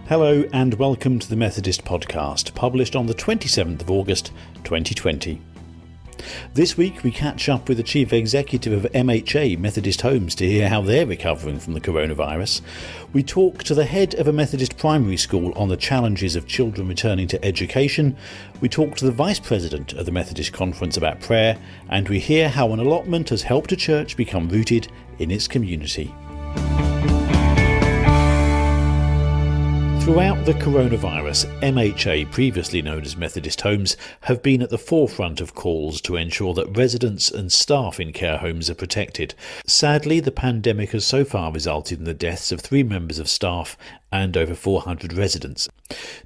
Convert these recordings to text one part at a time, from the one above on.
Hello and welcome to the Methodist Podcast, published on the 27th of August 2020. This week we catch up with the Chief Executive of MHA, Methodist Homes, to hear how they're recovering from the coronavirus. We talk to the head of a Methodist primary school on the challenges of children returning to education. We talk to the Vice President of the Methodist Conference about prayer, and we hear how an allotment has helped a church become rooted in its community. Throughout the coronavirus, MHA, previously known as Methodist Homes, have been at the forefront of calls to ensure that residents and staff in care homes are protected. Sadly, the pandemic has so far resulted in the deaths of 3 members of staff and over 400 residents.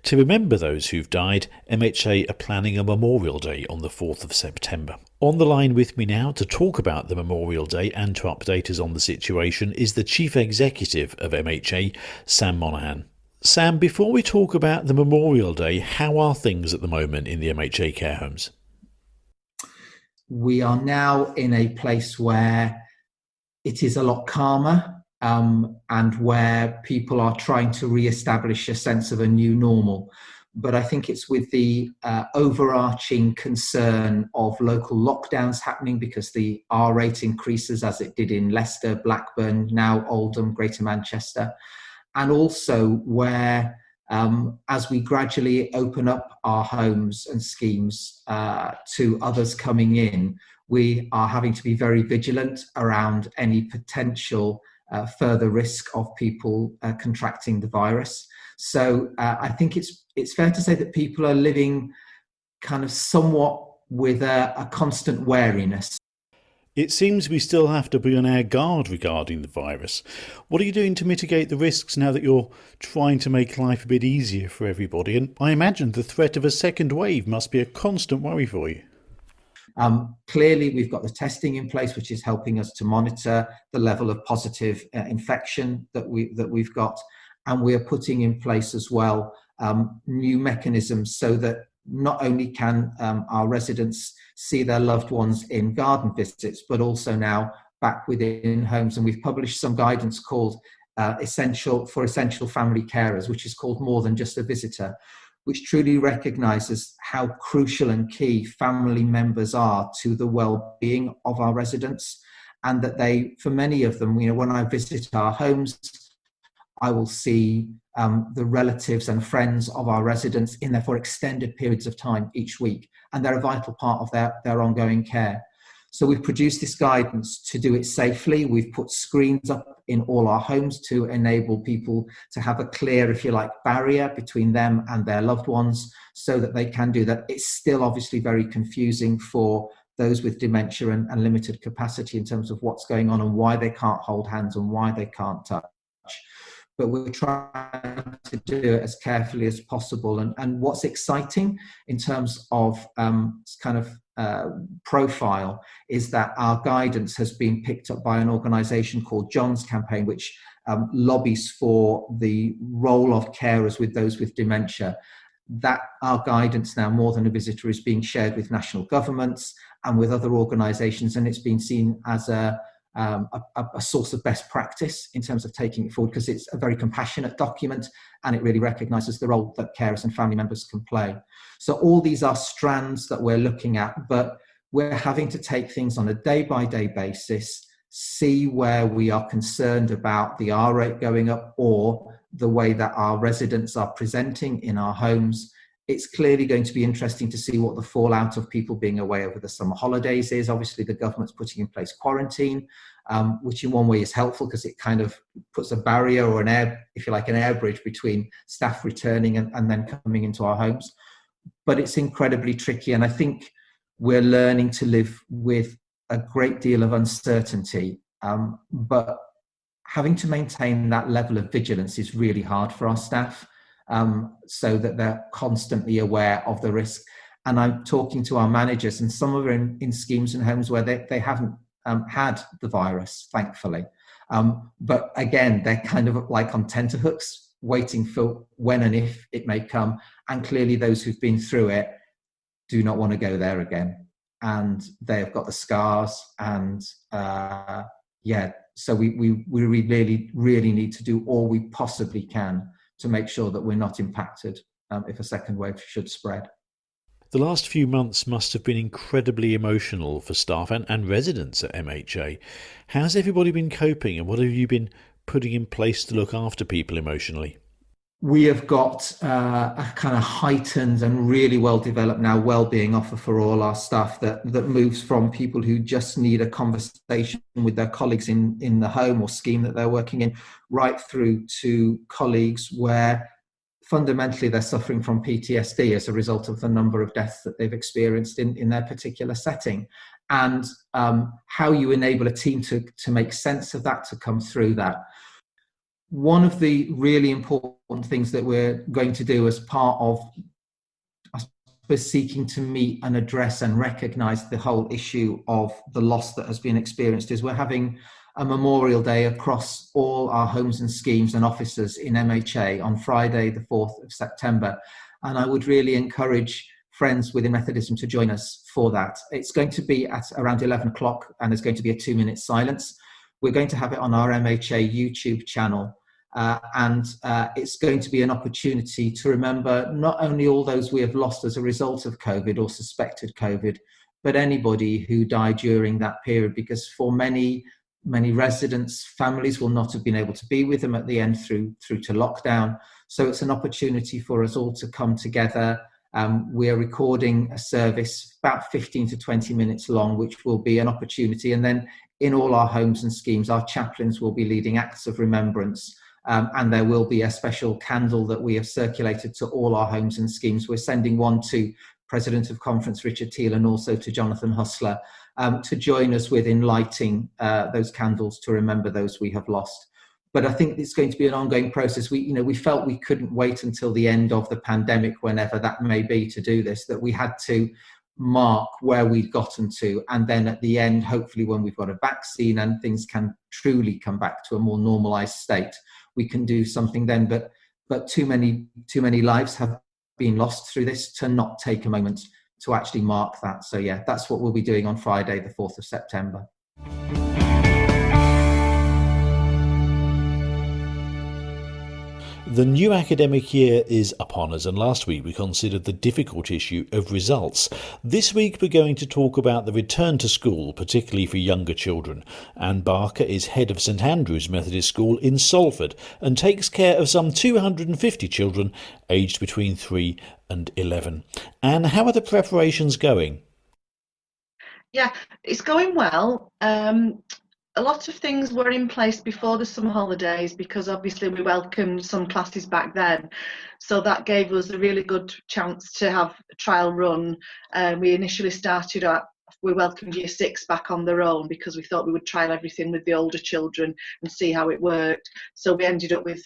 To remember those who've died, MHA are planning a Memorial Day on the 4th of September. On the line with me now to talk about the Memorial Day and to update us on the situation is the Chief Executive of MHA, Sam Monaghan. Sam, before we talk about the Memorial Day, how are things at the moment in the MHA care homes? We are now in a place where it is a lot calmer and where people are trying to re-establish a sense of a new normal. But I think it's with the overarching concern of local lockdowns happening because the R rate increases as it did in Leicester, Blackburn, now Oldham, Greater Manchester. And also where, as we gradually open up our homes and schemes to others coming in, we are having to be very vigilant around any potential further risk of people contracting the virus. So I think it's fair to say that people are living kind of somewhat with a constant wariness. It seems we still have to be on our guard regarding the virus. What are you doing to mitigate the risks now that you're trying to make life a bit easier for everybody? And I imagine the threat of a second wave must be a constant worry for you. Clearly, we've got the testing in place, which is helping us to monitor the level of positive infection that we've got. And we are putting in place as well new mechanisms so that not only can our residents see their loved ones in garden visits, but also now back within homes. And we've published some guidance called Essential Family Carers, which is called More Than Just a Visitor, which truly recognises how crucial and key family members are to the well-being of our residents. And that they, for many of them, when I visit our homes, I will see the relatives and friends of our residents in there for extended periods of time each week, and they're a vital part of their ongoing care. So we've produced this guidance to do it safely. We've put screens up in all our homes to enable people to have a clear, if you like, barrier between them and their loved ones so that they can do that. It's still obviously very confusing for those with dementia and limited capacity in terms of what's going on and why they can't hold hands and why they can't touch. But we're trying to do it as carefully as possible. And what's exciting in terms of profile is that our guidance has been picked up by an organisation called John's Campaign, which lobbies for the role of carers with those with dementia. That our guidance now, More Than a Visitor, is being shared with national governments and with other organisations, and it's been seen as a source of best practice in terms of taking it forward because it's a very compassionate document and it really recognises the role that carers and family members can play. So all these are strands that we're looking at, but we're having to take things on a day-by-day basis, see where we are concerned about the R rate going up or the way that our residents are presenting in our homes. It's clearly going to be interesting to see what the fallout of people being away over the summer holidays is. Obviously, the government's putting in place quarantine, which in one way is helpful because it kind of puts a barrier or an air bridge between staff returning and then coming into our homes. But it's incredibly tricky. And I think we're learning to live with a great deal of uncertainty. But having to maintain that level of vigilance is really hard for our staff. So that they're constantly aware of the risk. And I'm talking to our managers, and some are in schemes and homes where they haven't had the virus, thankfully. But again, they're kind of like on tenterhooks, waiting for when and if it may come. And clearly those who've been through it do not want to go there again. And they've got the scars and so we really, really need to do all we possibly can to make sure that we're not impacted if a second wave should spread. The last few months must have been incredibly emotional for staff and residents at MHA. How's everybody been coping, and what have you been putting in place to look after people emotionally? We have got a kind of heightened and really well developed now wellbeing offer for all our staff that moves from people who just need a conversation with their colleagues in the home or scheme that they're working in, right through to colleagues where fundamentally they're suffering from PTSD as a result of the number of deaths that they've experienced in their particular setting. And how you enable a team to make sense of that, to come through that. One of the really important things that we're going to do as part of, I suppose, seeking to meet and address and recognise the whole issue of the loss that has been experienced is we're having a Memorial Day across all our homes and schemes and offices in MHA on Friday, the 4th of September. And I would really encourage friends within Methodism to join us for that. It's going to be at around 11 o'clock and there's going to be a 2-minute silence. We're going to have it on our MHA YouTube channel. And it's going to be an opportunity to remember not only all those we have lost as a result of COVID or suspected COVID, but anybody who died during that period, because for many residents, families will not have been able to be with them at the end through to lockdown. So it's an opportunity for us all to come together. We are recording a service about 15 to 20 minutes long, which will be an opportunity. And then in all our homes and schemes, our chaplains will be leading acts of remembrance. And there will be a special candle that we have circulated to all our homes and schemes. We're sending one to President of Conference Richard Teal and also to Jonathan Hustler to join us with in lighting those candles to remember those we have lost. But I think it's going to be an ongoing process. We felt we couldn't wait until the end of the pandemic, whenever that may be, to do this, that we had to mark where we'd gotten to. And then at the end, hopefully when we've got a vaccine and things can truly come back to a more normalized state, we can do something then. But too many lives have been lost through this to not take a moment to actually mark that. So yeah, that's what we'll be doing on Friday, the 4th of September. The new academic year is upon us, and last week we considered the difficult issue of results. This week we're going to talk about the return to school, particularly for younger children. Anne Barker is head of St Andrew's Methodist School in Salford and takes care of some 250 children aged between 3 and 11. Anne, how are the preparations going? Yeah, it's going well. A lot of things were in place before the summer holidays because obviously we welcomed some classes back then. So that gave us a really good chance to have a trial run. We initially we welcomed Year 6 back on their own because we thought we would trial everything with the older children and see how it worked. So we ended up with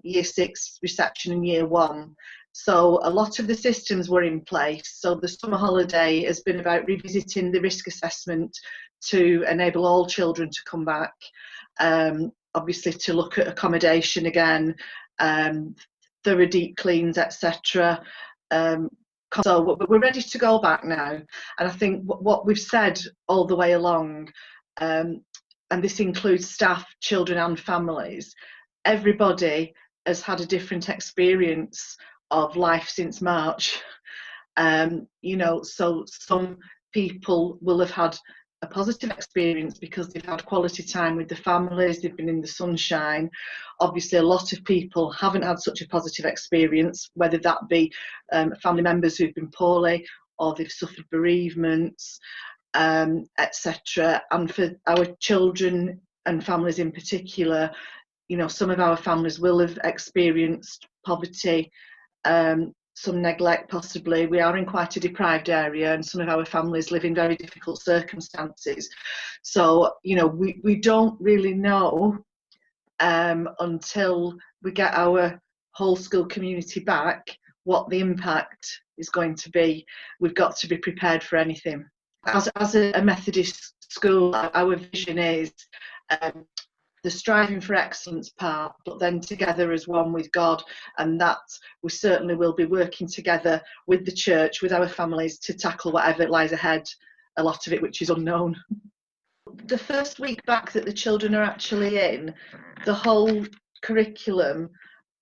Year 6 reception in Year 1. So a lot of the systems were in place. So the summer holiday has been about revisiting the risk assessment to enable all children to come back, obviously to look at accommodation again, thorough deep cleans, etc. So we're ready to go back now. And I think what we've said all the way along, and this includes staff, children and families, everybody has had a different experience of life since March. So some people will have had a positive experience because they've had quality time with the families, they've been in the sunshine. Obviously, a lot of people haven't had such a positive experience, whether that be family members who've been poorly or they've suffered bereavements, etc. And for our children and families in particular, some of our families will have experienced poverty, some neglect possibly. We are in quite a deprived area and some of our families live in very difficult circumstances. So, we don't really know until we get our whole school community back what the impact is going to be. We've got to be prepared for anything. As a Methodist school, our vision is the striving for excellence part, but then together as one with God, and that we certainly will be working together with the church, with our families, to tackle whatever lies ahead, a lot of it which is unknown. The first week back that the children are actually in, the whole curriculum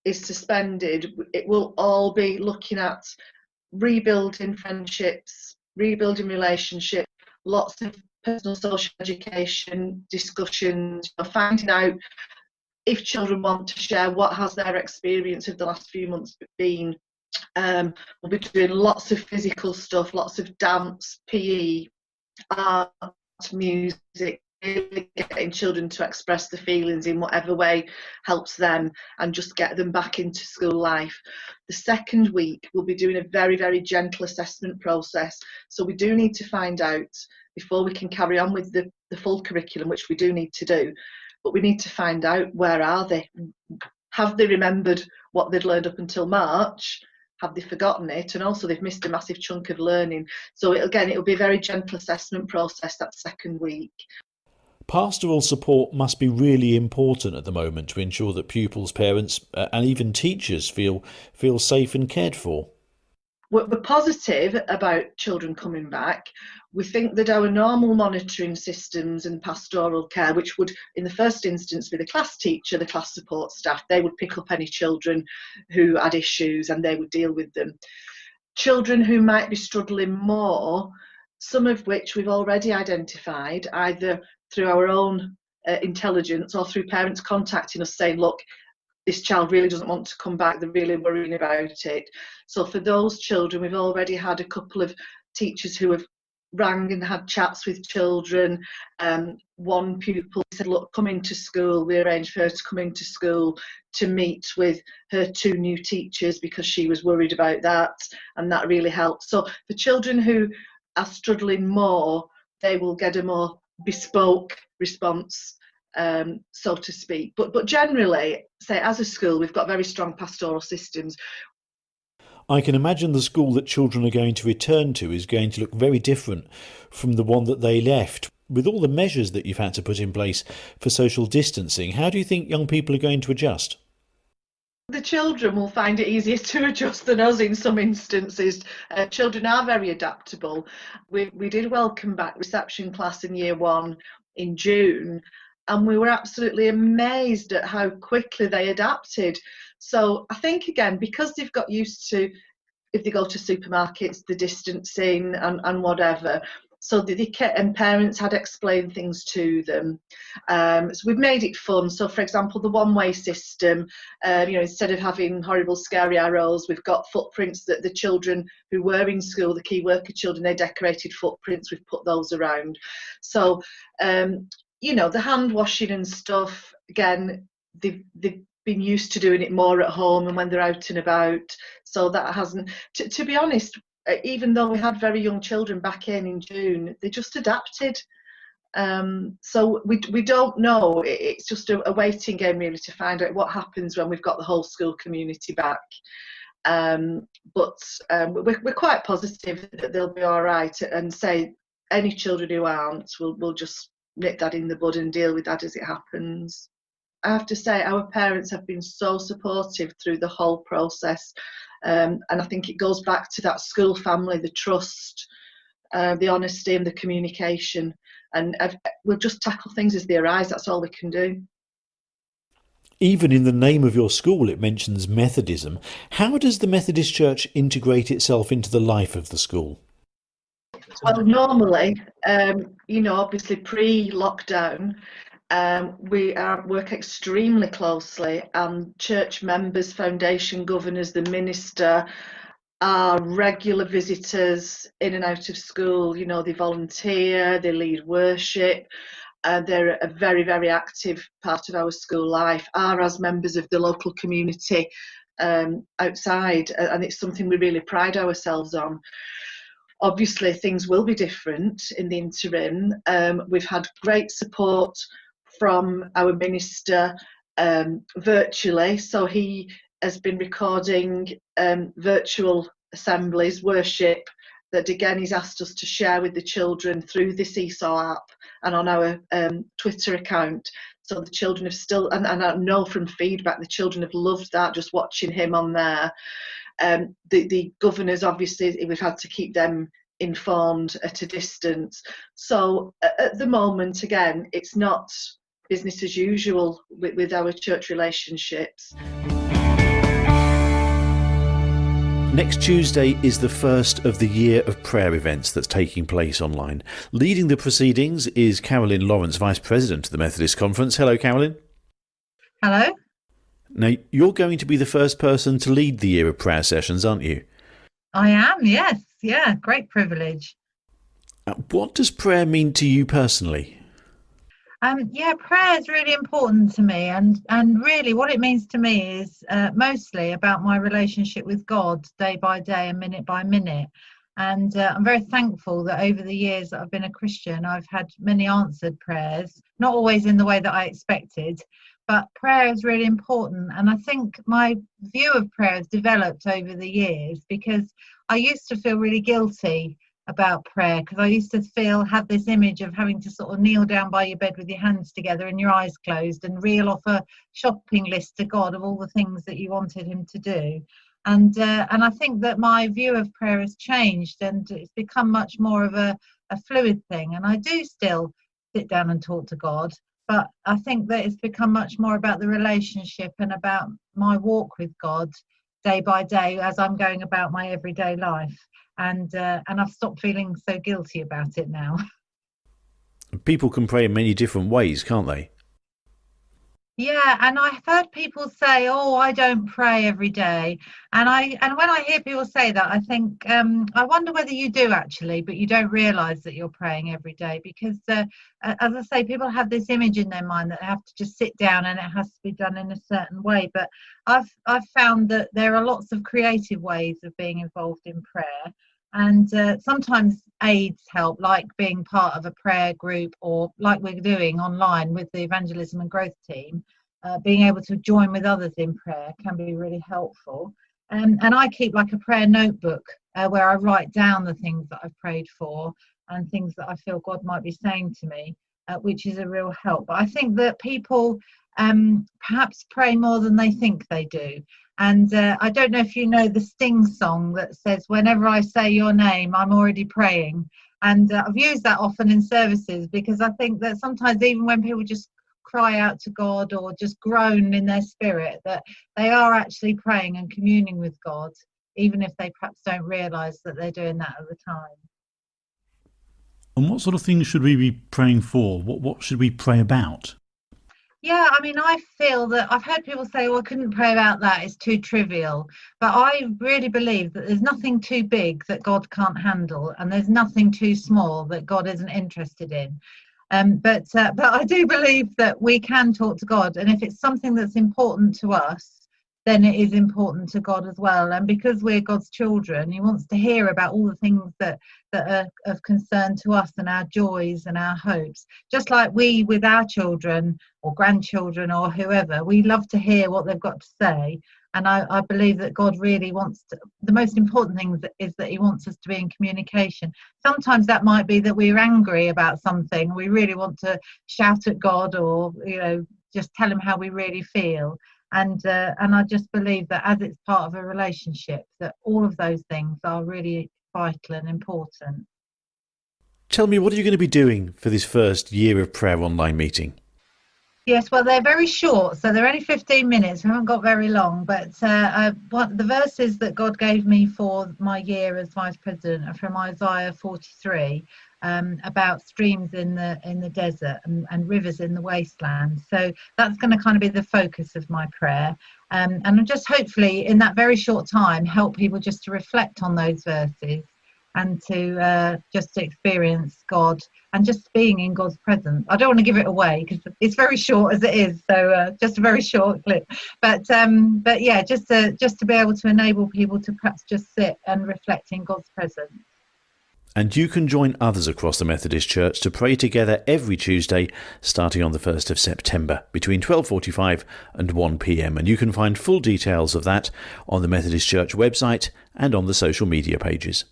is suspended, it will all be looking at rebuilding friendships, rebuilding relationships, lots of personal social education discussions, finding out if children want to share what has their experience of the last few months been. We'll be doing lots of physical stuff, lots of dance, PE, art, music, really getting children to express the feelings in whatever way helps them and just get them back into school life. The second week, we'll be doing a very, very gentle assessment process. So we do need to find out, before we can carry on with the full curriculum, which we do need to do, but we need to find out, where are they? Have they remembered what they'd learned up until March? Have they forgotten it? And also they've missed a massive chunk of learning. So it'll be a very gentle assessment process that second week. Pastoral support must be really important at the moment to ensure that pupils, parents and even teachers feel safe and cared for. We're positive about children coming back. We think that our normal monitoring systems and pastoral care, which would in the first instance be the class teacher, the class support staff, they would pick up any children who had issues and they would deal with them. Children who might be struggling more, some of which we've already identified, either through our own intelligence or through parents contacting us saying, look, this child really doesn't want to come back, they're really worrying about it. So for those children, we've already had a couple of teachers who have rang and had chats with children. One pupil said, look, come into school. We arranged for her to come into school to meet with her 2 new teachers because she was worried about that, and that really helped. So for children who are struggling more, they will get a more bespoke response, so to speak. But generally, say as a school, we've got very strong pastoral systems. I can imagine the school that children are going to return to is going to look very different from the one that they left. With all the measures that you've had to put in place for social distancing, how do you think young people are going to adjust? The children will find it easier to adjust than us in some instances. Children are very adaptable. We did welcome back reception class in year 1 in June, and we were absolutely amazed at how quickly they adapted. So I think, again, because they've got used to, if they go to supermarkets, the distancing and whatever, so and parents had explained things to them. So we've made it fun. So, for example, the one-way system, instead of having horrible, scary arrows, we've got footprints that the children who were in school, the key worker children, they decorated footprints. We've put those around. So, the hand washing and stuff, again, they've been used to doing it more at home and when they're out and about. So that hasn't, to be honest, even though we had very young children back in June, they just adapted. So we don't know. It's just a waiting game really to find out what happens when we've got the whole school community back. But we're quite positive that they'll be all right, and say any children who aren't, we'll just nip that in the bud and deal with that as it happens. I have to say, our parents have been so supportive through the whole process. And I think it goes back to that school family, the trust, the honesty and the communication. And we'll just tackle things as they arise. That's all we can do. Even in the name of your school, it mentions Methodism. How does the Methodist Church integrate itself into the life of the school? Well, normally, obviously pre-lockdown, we work extremely closely, and church members, foundation governors, the minister are regular visitors in and out of school. They volunteer, they lead worship, they're a very, very active part of our school life, are as members of the local community outside, and it's something we really pride ourselves on. Obviously, things will be different in the interim. We've had great support from our minister virtually, so he has been recording virtual assemblies, worship, that again he's asked us to share with the children through the Seesaw app and on our Twitter account. So the children have still, and I know from feedback, the children have loved that, just watching him on there. The governors, obviously, we've had to keep them informed at a distance. So at the moment, again, it's not business as usual with our church relationships. Next Tuesday is the first of the Year of Prayer events that's taking place online. Leading the proceedings is Carolyn Lawrence, Vice President of the Methodist Conference. Hello, Carolyn. Hello. Now, you're going to be the first person to lead the Year of Prayer sessions, aren't you? I am, yes. Yeah, great privilege. What does prayer mean to you personally? Prayer is really important to me, and really what it means to me is mostly about my relationship with God day by day and minute by minute. And I'm very thankful that over the years that I've been a Christian, I've had many answered prayers, not always in the way that I expected, but prayer is really important. And I think my view of prayer has developed over the years, because I used to feel really guilty about prayer, because I used to have this image of having to sort of kneel down by your bed with your hands together and your eyes closed and reel off a shopping list to God of all the things that you wanted him to do. And I think that my view of prayer has changed, and it's become much more of a fluid thing. And I do still sit down and talk to God, but I think that it's become much more about the relationship and about my walk with God day by day as I'm going about my everyday life. And I've stopped feeling so guilty about it now. People can pray in many different ways, can't they? Yeah, and I've heard people say, "Oh, I don't pray every day," and when I hear people say that, I think I wonder whether you do actually, but you don't realise that you're praying every day, because, as I say, people have this image in their mind that they have to just sit down and it has to be done in a certain way. But I've found that there are lots of creative ways of being involved in prayer. And sometimes aids help, like being part of a prayer group, or like we're doing online with the evangelism and growth team. Being able to join with others in prayer can be really helpful. And I keep like a prayer notebook where I write down the things that I've prayed for and things that I feel God might be saying to me, which is a real help. But I think that people perhaps pray more than they think they do. And I don't know if you know the Sting song that says, "Whenever I say your name, I'm already praying." And I've used that often in services, because I think that sometimes even when people just cry out to God or just groan in their spirit, that they are actually praying and communing with God, even if they perhaps don't realise that they're doing that at the time. And what sort of things should we be praying for? What should we pray about? Yeah, I mean, I feel that I've heard people say, "Oh, I couldn't pray about that, it's too trivial." But I really believe that there's nothing too big that God can't handle, and there's nothing too small that God isn't interested in. But I do believe that we can talk to God, and if it's something that's important to us, then it is important to God as well. And because we're God's children, he wants to hear about all the things that are of concern to us, and our joys and our hopes. Just like we with our children or grandchildren or whoever, we love to hear what they've got to say. And I believe that God really wants to, the most important thing is that he wants us to be in communication. Sometimes that might be that we're angry about something, we really want to shout at God, or just tell him how we really feel. And I just believe that as it's part of a relationship, that all of those things are really vital and important. Tell me, what are you going to be doing for this first Year of Prayer online meeting? Yes, well, they're very short, so they're only 15 minutes. We haven't got very long, but the verses that God gave me for my year as Vice President are from Isaiah 43, about streams in the desert and rivers in the wasteland. So that's going to kind of be the focus of my prayer. And just hopefully in that very short time help people just to reflect on those verses, and to just experience God and just being in God's presence. I don't want to give it away because it's very short as it is, so just a very short clip. But yeah, just to be able to enable people to perhaps just sit and reflect in God's presence. And you can join others across the Methodist Church to pray together every Tuesday, starting on the 1st of September, between 12:45 and 1 p.m. And you can find full details of that on the Methodist Church website and on the social media pages.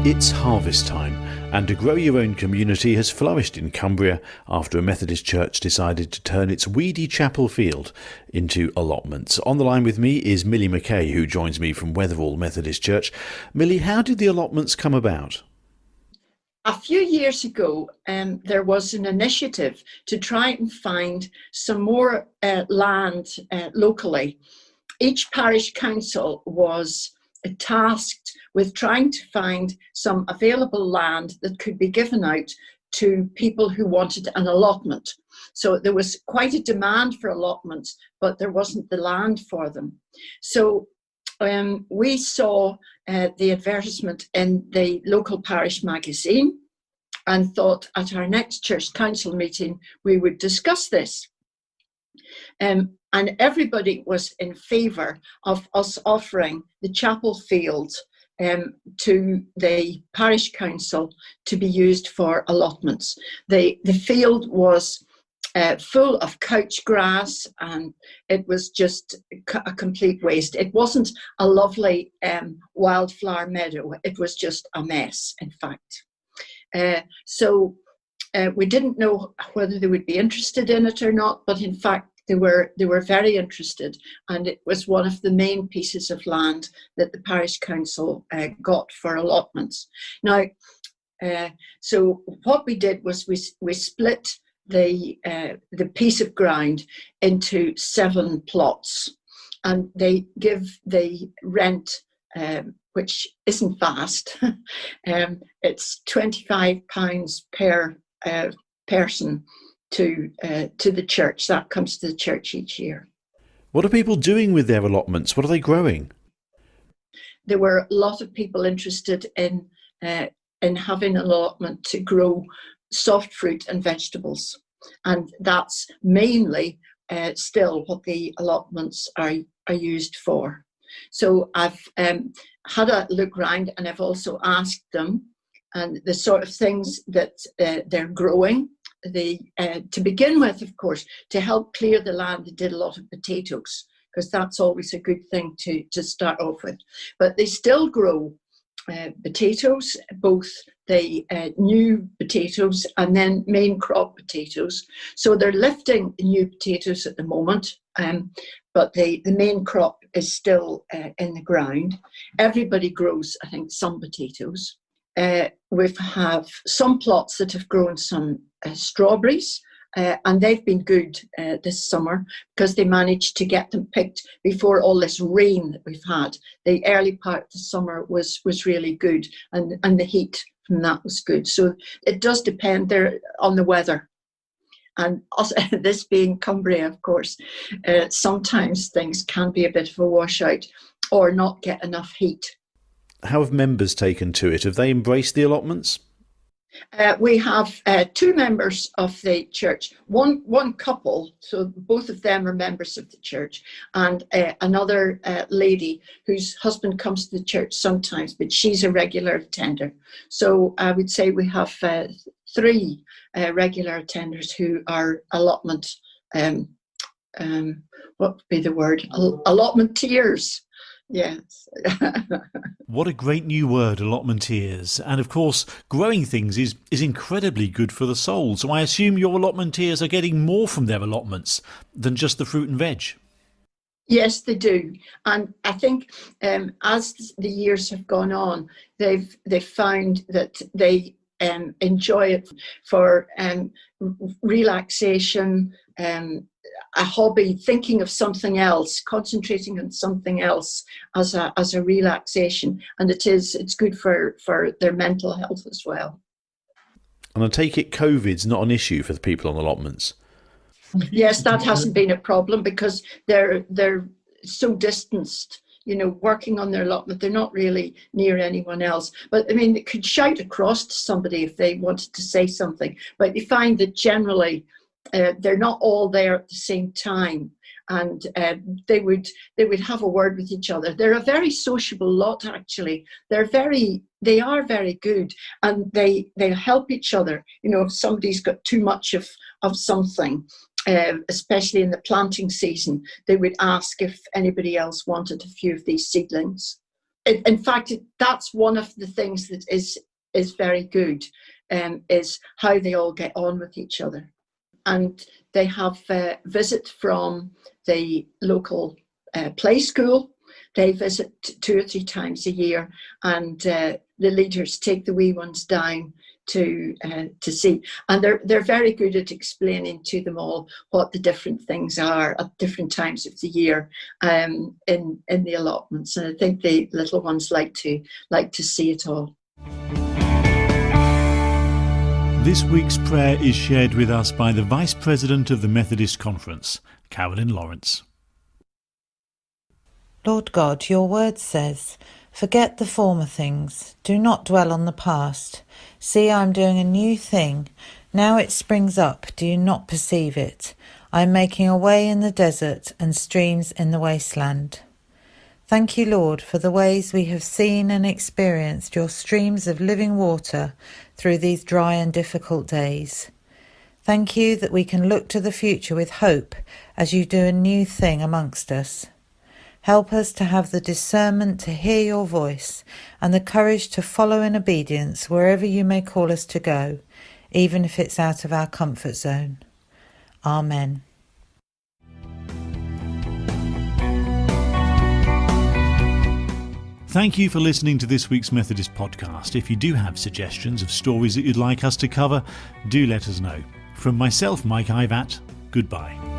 It's harvest time, and to grow your own community has flourished in Cumbria after a Methodist church decided to turn its weedy chapel field into allotments. On the line with me is Millie McKay, who joins me from Wetherall Methodist Church. Millie, how did the allotments come about? A few years ago, there was an initiative to try and find some more land locally. each parish council was tasked with trying to find some available land that could be given out to people who wanted an allotment. So there was quite a demand for allotments, but there wasn't the land for them. So we saw the advertisement in the local parish magazine and thought at our next church council meeting we would discuss this. And everybody was in favour of us offering the chapel field to the parish council to be used for allotments. The field was full of couch grass, and it was just a complete waste. It wasn't a lovely wildflower meadow. It was just a mess, in fact. So we didn't know whether they would be interested in it or not, but in fact they were very interested, and it was one of the main pieces of land that the parish council got for allotments. Now, so what we did was we split the piece of ground into 7 plots, and they give the rent, which isn't vast. It's £25 per person to the church. That comes to the church each year. What are people doing with their allotments? What are they growing? There were a lot of people interested in having an allotment to grow soft fruit and vegetables, and that's mainly still what the allotments are used for. So I've had a look round, and I've also asked them and the sort of things that they're growing. To begin with, of course, to help clear the land, they did a lot of potatoes, because that's always a good thing to start off with. But they still grow potatoes, both the new potatoes and then main crop potatoes. So they're lifting the new potatoes at the moment, but the main crop is still in the ground. Everybody grows, I think, some potatoes. We have some plots that have grown some strawberries, and they've been good this summer because they managed to get them picked before all this rain that we've had. The early part of the summer was really good, and the heat from that was good. So it does depend there on the weather. And also, this being Cumbria, of course, sometimes things can be a bit of a washout or not get enough heat. How have members taken to it? Have they embraced the allotments? We have 2 members of the church, one couple, so both of them are members of the church, and another lady whose husband comes to the church sometimes, but she's a regular attender. So I would say we have 3 regular attenders who are allotment, what would be the word? Allotmenteers. Yes. What a great new word, allotmenteers. And of course, growing things is incredibly good for the soul. So I assume your allotmenteers are getting more from their allotments than just the fruit and veg. Yes, they do. And I think as the years have gone on, they've found that they enjoy it for relaxation, a hobby, thinking of something else, concentrating on something else as a relaxation, and it's good for their mental health as well. And I take it COVID's not an issue for the people on allotments. Yes, that hasn't been a problem because they're so distanced, working on their allotment. They're not really near anyone else. But I mean, they could shout across to somebody if they wanted to say something. But you find that generally they're not all there at the same time, and they would have a word with each other. They're a very sociable lot, actually. They are very good, and they help each other. If somebody's got too much of something, especially in the planting season, they would ask if anybody else wanted a few of these seedlings. In fact, that's one of the things that is very good, is how they all get on with each other. And they have a visit from the local play school. They visit 2 or 3 times a year, and the leaders take the wee ones down to see. And they're very good at explaining to them all what the different things are at different times of the year in the allotments. And I think the little ones like to see it all. This week's prayer is shared with us by the Vice President of the Methodist Conference, Carolyn Lawrence. Lord God, your word says, "Forget the former things, do not dwell on the past. See, I am doing a new thing. Now it springs up, do you not perceive it? I am making a way in the desert and streams in the wasteland." Thank you, Lord, for the ways we have seen and experienced your streams of living water through these dry and difficult days. Thank you that we can look to the future with hope as you do a new thing amongst us. Help us to have the discernment to hear your voice and the courage to follow in obedience wherever you may call us to go, even if it's out of our comfort zone. Amen. Thank you for listening to this week's Methodist podcast. If you do have suggestions of stories that you'd like us to cover, do let us know. From myself, Mike Ivat, goodbye.